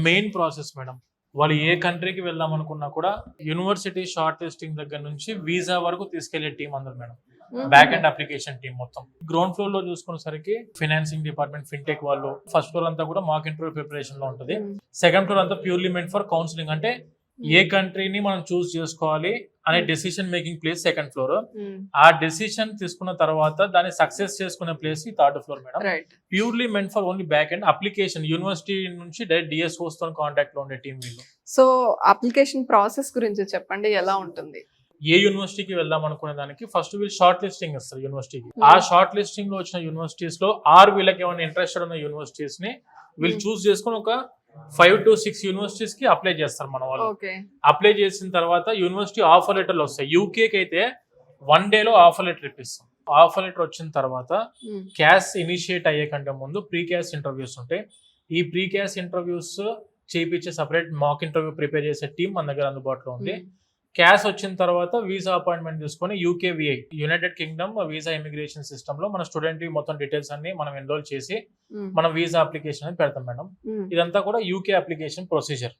Main process madam. వాళ్ళు ఏ కంట్రీకి వెళ్దాం అనుకున్నా కూడా యూనివర్సిటీ షార్ట్ లిస్టింగ్ దగ్గర నుంచి వీసా వరకు తీసుకెళ్లే టీం అందరు madam. Back and application team మొత్తం. గ్రౌండ్ ఫ్లోర్ లో చూసుకునేసరికి ఫైనాన్సింగ్ డిపార్ట్మెంట్, ఫిన్టెక్ వాళ్ళు. ఫస్ట్ ఫ్లోర్ అంతా కూడా మాక్ ఇంటర్వ్యూ ప్రిపరేషన్ లో ఉంటుంది. సెకండ్ ఫ్లోర్ అంతా ప్యూర్లీ మెంట్ ఫర్ కౌన్సిలింగ్, అంటే ఏ కంట్రీని మనం చూస్ చేసుకోవాలి అనే decision making place second floor. ఆ డెసిషన్ తీసుకున్న తర్వాత దాన్ని సక్సెస్ చేసుకునే ప్లేస్ ఈ third floor madam. Purely meant for only back and application. University నుంచి డైరెక్ట్ డిఎస్ఓస్ తో కాంటాక్ట్ లో ఉండే టీం వీళ్ళు. సో అప్లికేషన్ ప్రాసెస్ గురించి చెప్పండి, ఎలా ఉంటుంది? ఏ యూనివర్సిటీకి వెళ్దాం అనుకునే దానికి ఫస్ట్ వీళ్ళు షార్ట్ లిస్టింగ్ ఇస్తారు యూనివర్సిటీకి. ఆ షార్ట్ లిస్టింగ్ లో వచ్చిన యూనివర్సిటీస్ లో వీళ్ళకి ఏమైనా ఇంట్రెస్టెడ్ ఉన్న యూనివర్సిటీస్ ని వీళ్ళు చూస్ చేసుకుని ఒక 5 to 6 యూనివర్సిటీస్ కి అప్లై చేస్తారు మన వాళ్ళు. అప్లై చేసిన తర్వాత యూనివర్సిటీ ఆఫర్ లెటర్లు వస్తాయి. యూకేకి అయితే 1 day లో ఆఫర్ లెటర్ ఇప్పిస్తాం. ఆఫర్ లెటర్ వచ్చిన తర్వాత క్యాస్ ఇనిషియేట్ అయ్యే కంటే ముందు ప్రీ క్యాస్ ఇంటర్వ్యూస్ ఉంటాయి. ఈ ప్రీ క్యాస్ ఇంటర్వ్యూస్ చేయించే సపరేట్ మాక్ ఇంటర్వ్యూ ప్రిపేర్ చేసే టీం మన దగ్గర అందుబాటులో ఉంది. క్యాష్ వచ్చిన తర్వాత వీసా అపాయింట్మెంట్ తీసుకొని UKVI, United Kingdom visa immigration system లో మన స్టూడెంట్ మొత్తం డీటెయిల్స్ అన్ని మనం ఎన్రోల్ చేసి మనం వీసా అప్లికేషన్ అని పెడతాం మేడం. ఇదంతా కూడా యూకే అప్లికేషన్ ప్రొసీజర్.